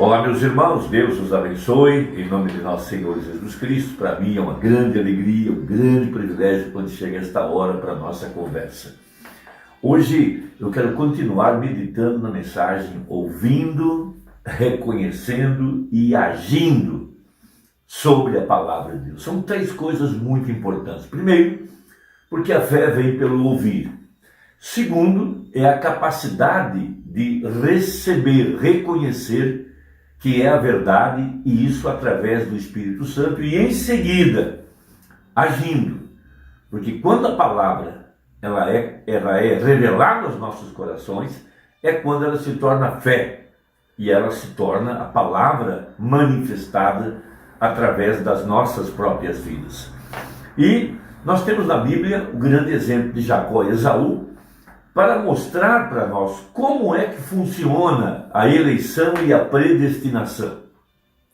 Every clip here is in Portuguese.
Olá, meus irmãos, Deus os abençoe, em nome de nosso Senhor Jesus Cristo. Para mim é uma grande alegria, um grande privilégio quando chega esta hora para a nossa conversa. Hoje eu quero continuar meditando na mensagem, ouvindo, reconhecendo e agindo sobre a palavra de Deus. São três coisas muito importantes. Primeiro, porque a fé vem pelo ouvir. Segundo, é a capacidade de receber, reconhecer que é a verdade, e isso através do Espírito Santo, e em seguida, agindo. Porque quando a palavra ela é revelada aos nossos corações, é quando ela se torna fé, e ela se torna a palavra manifestada através das nossas próprias vidas. E nós temos na Bíblia o grande exemplo de Jacó e Esaú, para mostrar para nós como é que funciona a eleição e a predestinação.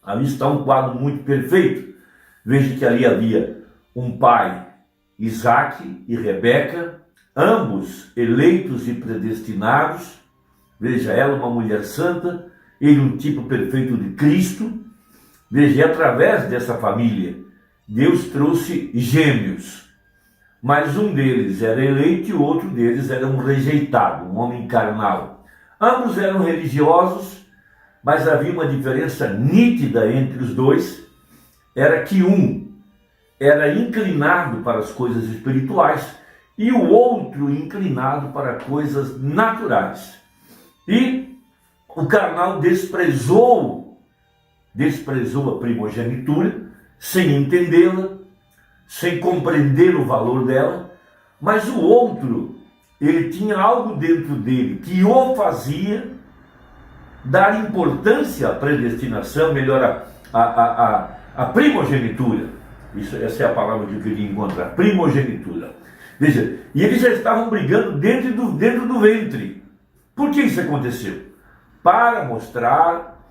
Ali está um quadro muito perfeito. Veja que ali havia um pai, Isaac e Rebeca, ambos eleitos e predestinados. Veja, ela uma mulher santa, ele um tipo perfeito de Cristo. Veja, e através dessa família, Deus trouxe gêmeos. Mas um deles era eleito e o outro deles era um rejeitado, um homem carnal. Ambos eram religiosos, mas havia uma diferença nítida entre os dois. Era que um era inclinado para as coisas espirituais e o outro inclinado para coisas naturais. E o carnal desprezou a primogenitura, sem entendê-la, sem compreender o valor dela, mas o outro, ele tinha algo dentro dele que o fazia dar importância à predestinação, melhor, à primogenitura. Essa é a palavra que eu queria encontrar, primogenitura. Veja, e eles já estavam brigando dentro do ventre. Por que isso aconteceu? Para mostrar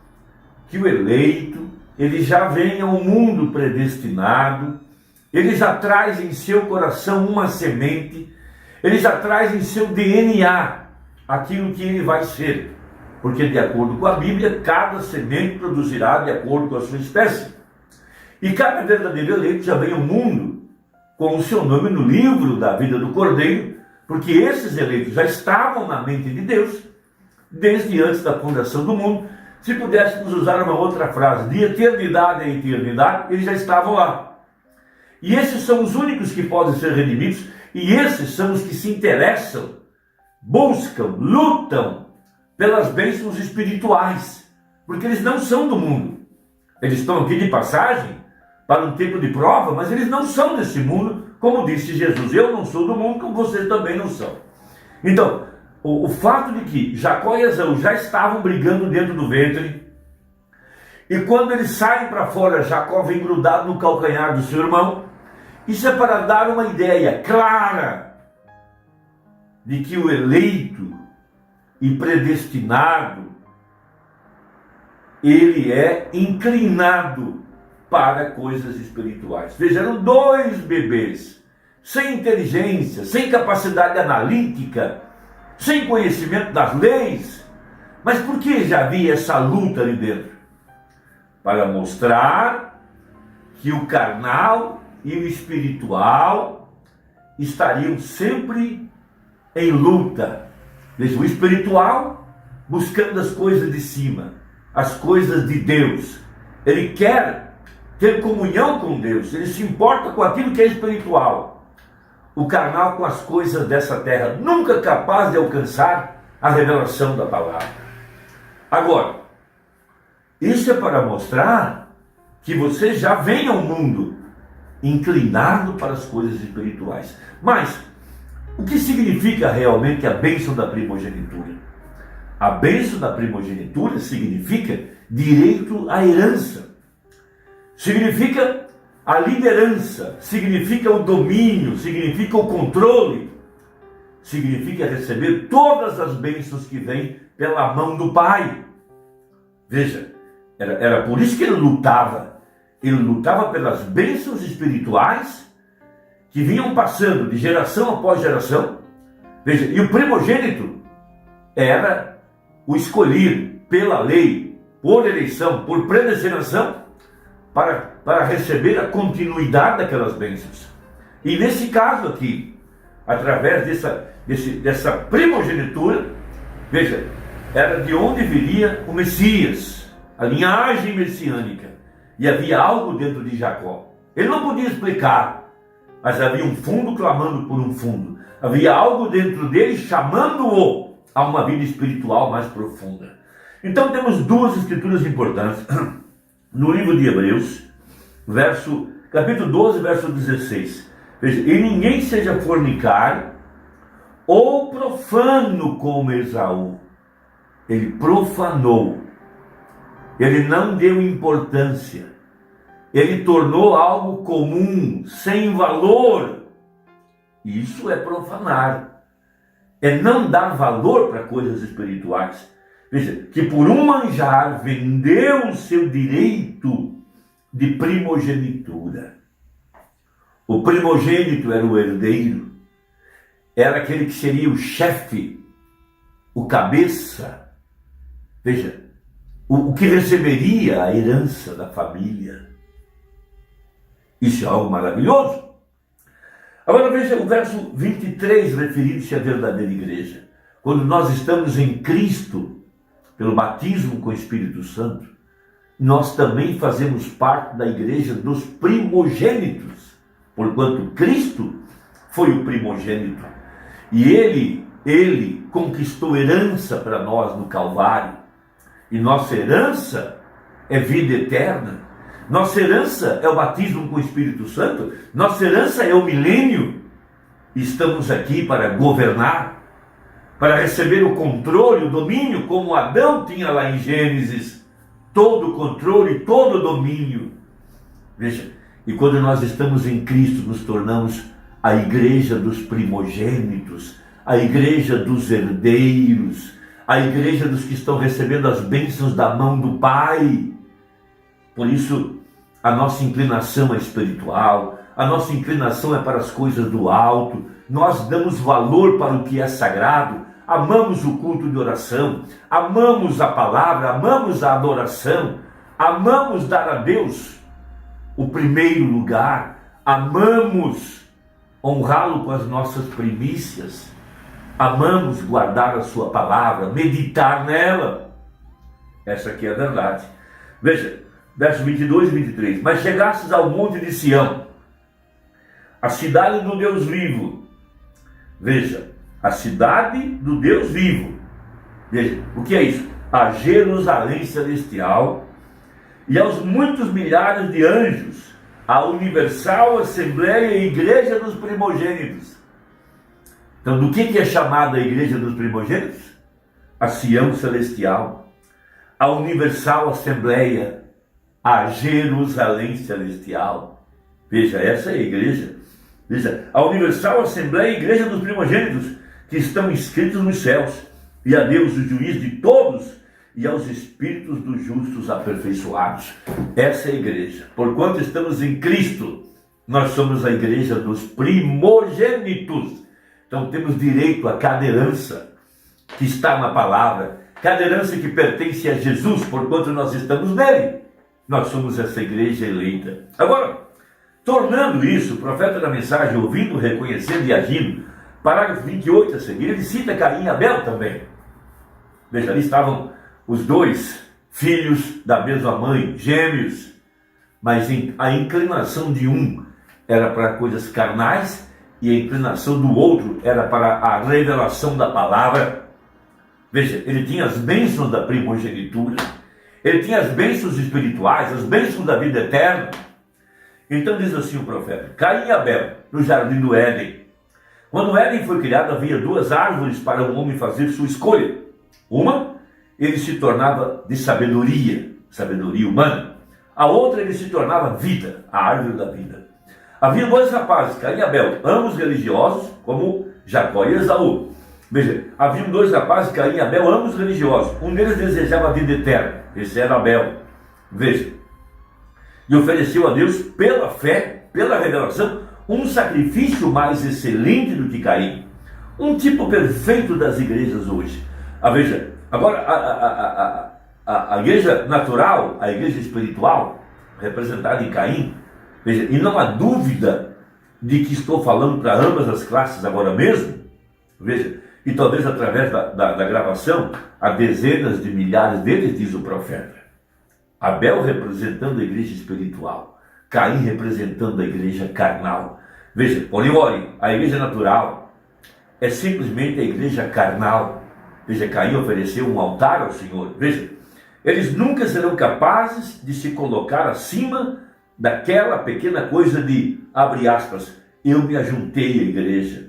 que o eleito, ele já vem ao mundo predestinado. Ele já traz em seu coração uma semente, ele já traz em seu DNA aquilo que ele vai ser. Porque de acordo com a Bíblia, cada semente produzirá de acordo com a sua espécie. E cada verdadeiro eleito já vem ao mundo com o seu nome no livro da vida do Cordeiro, porque esses eleitos já estavam na mente de Deus desde antes da fundação do mundo. Se pudéssemos usar uma outra frase, de eternidade a eternidade, eles já estavam lá. E esses são os únicos que podem ser redimidos, e esses são os que se interessam, buscam, lutam pelas bênçãos espirituais, porque eles não são do mundo. Eles estão aqui de passagem para um tempo de prova, mas eles não são desse mundo, como disse Jesus, eu não sou do mundo, como vocês também não são. Então, o fato de que Jacó e Esaú já estavam brigando dentro do ventre, e quando eles saem para fora, Jacó vem grudado no calcanhar do seu irmão. Isso é para dar uma ideia clara de que o eleito e predestinado, ele é inclinado para coisas espirituais. Veja, eram dois bebês, sem inteligência, sem capacidade analítica, sem conhecimento das leis. Mas por que já havia essa luta ali dentro? Para mostrar que o carnal e o espiritual estariam sempre em luta. Veja, o espiritual buscando as coisas de cima, as coisas de Deus. Ele quer ter comunhão com Deus, ele se importa com aquilo que é espiritual. O carnal com as coisas dessa terra, nunca capaz de alcançar a revelação da palavra. Agora, isso é para mostrar que você já vem ao mundo inclinado para as coisas espirituais. Mas o que significa realmente a bênção da primogenitura? A bênção da primogenitura significa direito à herança, significa a liderança, significa o domínio, significa o controle, significa receber todas as bênçãos que vêm pela mão do Pai. Veja, era por isso que ele lutava. Ele lutava pelas bênçãos espirituais que vinham passando de geração após geração. Veja, e o primogênito era o escolhido pela lei, por eleição, por predestinação, para receber a continuidade daquelas bênçãos. E nesse caso aqui, através dessa primogenitura, veja, era de onde viria o Messias, a linhagem messiânica. E havia algo dentro de Jacó. Ele não podia explicar, mas havia um fundo clamando por um fundo. Havia algo dentro dele chamando-o a uma vida espiritual mais profunda. Então temos duas escrituras importantes. No livro de Hebreus, capítulo 12, verso 16. Veja, e ninguém seja fornicário ou profano como Esaú. Ele profanou. Ele não deu importância. Ele tornou algo comum, sem valor. Isso é profanar. É não dar valor para coisas espirituais. Veja, que por um manjar vendeu o seu direito de primogenitura. O primogênito era o herdeiro, era aquele que seria o chefe, o cabeça, veja, o que receberia a herança da família. Isso é algo maravilhoso. Agora veja o verso 23, referindo-se à verdadeira igreja. Quando nós estamos em Cristo, pelo batismo com o Espírito Santo, nós também fazemos parte da igreja dos primogênitos, porquanto Cristo foi o primogênito. E ele conquistou herança para nós no Calvário. E nossa herança é vida eterna. Nossa herança é o batismo com o Espírito Santo. Nossa herança é o milênio. Estamos aqui para governar, para receber o controle, o domínio, como Adão tinha lá em Gênesis. Todo o controle, todo o domínio. Veja, e quando nós estamos em Cristo, nos tornamos a igreja dos primogênitos, a igreja dos herdeiros, a igreja dos que estão recebendo as bênçãos da mão do Pai. Por isso, a nossa inclinação é espiritual, a nossa inclinação é para as coisas do alto, nós damos valor para o que é sagrado, amamos o culto de oração, amamos a palavra, amamos a adoração, amamos dar a Deus o primeiro lugar, amamos honrá-lo com as nossas primícias, amamos guardar a sua palavra, meditar nela. Essa aqui é a verdade. Veja, versos 22 e 23. Mas chegastes ao monte de Sião, a cidade do Deus vivo. Veja, a cidade do Deus vivo. Veja, o que é isso? A Jerusalém celestial e aos muitos milhares de anjos, a universal assembleia e igreja dos primogênitos. Então, do que é chamada a igreja dos primogênitos? A Sião celestial, a universal assembleia, a Jerusalém celestial. Veja, essa é a igreja. Veja, a universal assembleia e igreja dos primogênitos, que estão inscritos nos céus, e a Deus, o juiz de todos, e aos espíritos dos justos aperfeiçoados. Essa é a igreja. Porquanto estamos em Cristo, nós somos a igreja dos primogênitos. Então temos direito a cada herança que está na palavra, cada herança que pertence a Jesus, porquanto nós estamos nele. Nós somos essa igreja eleita. Agora, tornando isso, o profeta da mensagem, ouvindo, reconhecendo e agindo, parágrafo 28 a seguir, ele cita Caim e Abel também. Veja, ali estavam os dois filhos da mesma mãe, gêmeos, mas a inclinação de um era para coisas carnais e a inclinação do outro era para a revelação da palavra. Veja, ele tinha as bênçãos da primogenitura, ele tinha as bênçãos espirituais, as bênçãos da vida eterna. Então diz assim o profeta: Caim e Abel, no jardim do Éden. Quando o Éden foi criado, havia duas árvores para o homem fazer sua escolha. Uma, ele se tornava de sabedoria humana. A outra, ele se tornava vida, a árvore da vida. Havia dois rapazes, Caim e Abel, ambos religiosos, como Jacó e Esaú. Veja, haviam dois rapazes, Caim e Abel, ambos religiosos. Um deles desejava a vida eterna, esse era Abel. Veja, e ofereceu a Deus, pela fé, pela revelação, um sacrifício mais excelente do que Caim. Um tipo perfeito das igrejas hoje. Veja, agora a igreja natural, a igreja espiritual, representada em Caim, veja, e não há dúvida de que estou falando para ambas as classes agora mesmo, veja, e talvez através da gravação, há dezenas de milhares deles, diz o profeta. Abel representando a igreja espiritual, Caim representando a igreja carnal. Veja, Poliori, a igreja natural é simplesmente a igreja carnal. Veja, Caim ofereceu um altar ao Senhor. Veja, eles nunca serão capazes de se colocar acima daquela pequena coisa de, abre aspas, eu me ajuntei à igreja.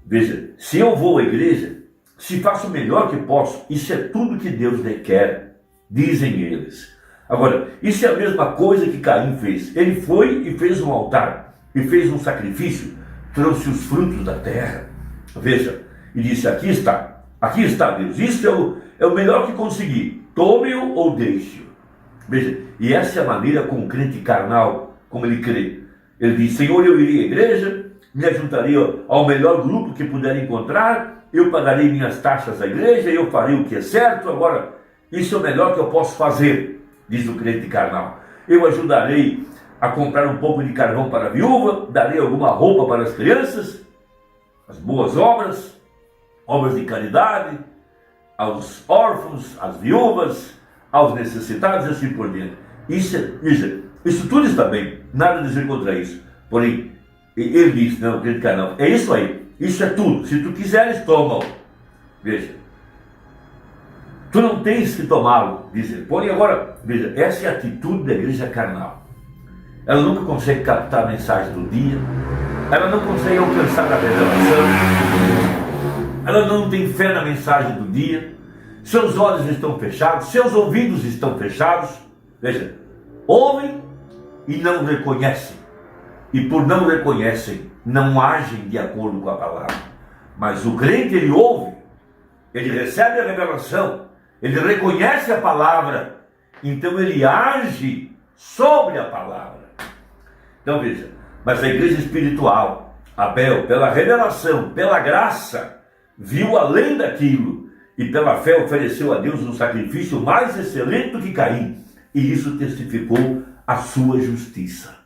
Veja, se eu vou à igreja, se faço o melhor que posso, isso é tudo que Deus requer, dizem eles. Agora, isso é a mesma coisa que Caim fez. Ele foi e fez um altar, e fez um sacrifício, trouxe os frutos da terra. Veja, e disse, aqui está Deus, isso é o melhor que consegui, tome-o ou deixe-o. Veja, e essa é a maneira como o crente carnal, como ele crê. Ele diz, Senhor, eu irei à igreja, me ajuntarei ao melhor grupo que puder encontrar, eu pagarei minhas taxas à igreja, eu farei o que é certo, agora, isso é o melhor que eu posso fazer, diz o crente carnal. Eu ajudarei a comprar um pouco de carvão para a viúva, darei alguma roupa para as crianças, as boas obras, obras de caridade, aos órfãos, às viúvas, aos necessitados e assim por diante. Isso tudo está bem, nada a dizer contra isso. Porém, ele disse, não, crente carnal, é isso aí, isso é tudo, se tu quiseres, toma-o. Veja, tu não tens que tomá-lo, diz ele. Porém, agora, veja, essa é a atitude da igreja carnal. Ela nunca consegue captar a mensagem do dia, ela não consegue alcançar a revelação, ela não tem fé na mensagem do dia, seus olhos estão fechados, seus ouvidos estão fechados. Veja, ouvem e não reconhecem, e por não reconhecem, não agem de acordo com a palavra. Mas o crente, ele ouve, ele recebe a revelação, ele reconhece a palavra, então ele age sobre a palavra. Então veja, mas a igreja espiritual, Abel, pela revelação, pela graça, viu além daquilo e pela fé ofereceu a Deus um sacrifício mais excelente do que Caim, e isso testificou a sua justiça.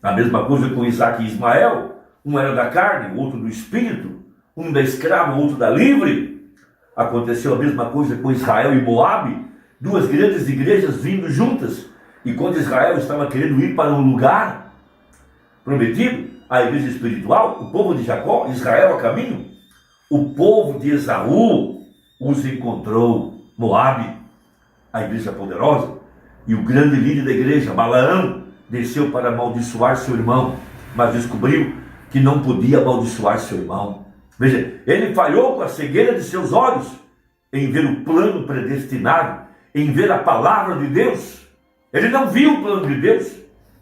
A mesma coisa com Isaac e Ismael, um era da carne, o outro do espírito, um da escrava, o outro da livre. Aconteceu a mesma coisa com Israel e Moabe, duas grandes igrejas vindo juntas, e quando Israel estava querendo ir para um lugar prometido, a igreja espiritual, o povo de Jacó, Israel a caminho, o povo de Esaú os encontrou, Moabe, a igreja poderosa, e o grande líder da igreja, Balaão, desceu para amaldiçoar seu irmão, mas descobriu que não podia amaldiçoar seu irmão. Veja, ele falhou com a cegueira de seus olhos em ver o plano predestinado, em ver a palavra de Deus. Ele não viu o plano de Deus.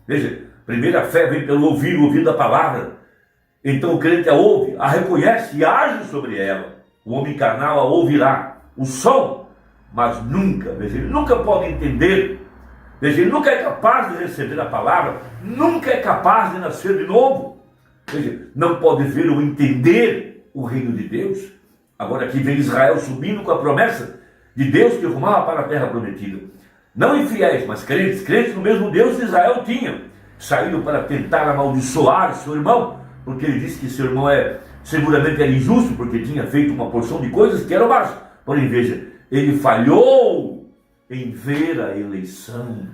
Veja, primeiro a fé vem pelo ouvir, ouvindo a palavra. Então o crente a ouve, a reconhece e age sobre ela. O homem carnal a ouvirá o som, mas nunca, veja, ele nunca pode entender. Veja, ele nunca é capaz de receber a palavra, nunca é capaz de nascer de novo. Veja, não pode ver ou entender o reino de Deus. Agora aqui vem Israel subindo com a promessa de Deus que rumava para a terra prometida. Não infiéis, mas crentes, crentes no mesmo Deus que Israel tinha, saíram para tentar amaldiçoar seu irmão, porque ele disse que seu irmão seguramente era injusto, porque tinha feito uma porção de coisas que eram más. Porém, veja, ele falhou em ver a eleição.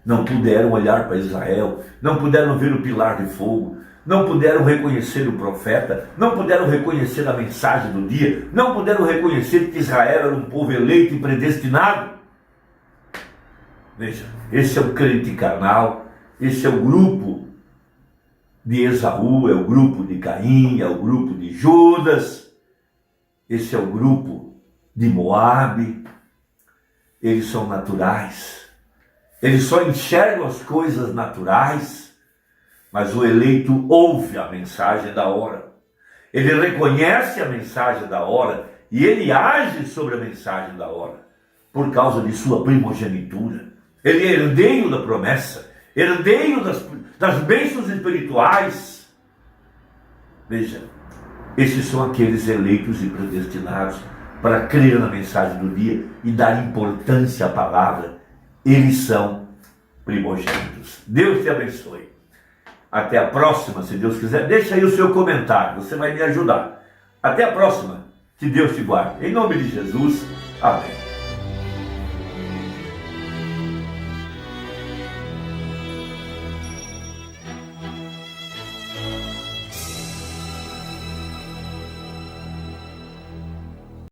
Não puderam olhar para Israel, não puderam ver o pilar de fogo, não puderam reconhecer o profeta, não puderam reconhecer a mensagem do dia, não puderam reconhecer que Israel era um povo eleito e predestinado. Veja, esse é o crente carnal, esse é o grupo de Esaú, é o grupo de Caim, é o grupo de Judas, esse é o grupo de Moabe. Eles são naturais, eles só enxergam as coisas naturais, mas o eleito ouve a mensagem da hora, ele reconhece a mensagem da hora e ele age sobre a mensagem da hora, por causa de sua primogenitura. Ele é herdeiro da promessa, herdeiro das bênçãos espirituais. Veja, esses são aqueles eleitos e predestinados. para crer na mensagem do dia e dar importância à palavra, eles são primogênitos. Deus te abençoe. Até a próxima, se Deus quiser. Deixa aí o seu comentário, você vai me ajudar. Até a próxima. Que Deus te guarde. Em nome de Jesus. Amém.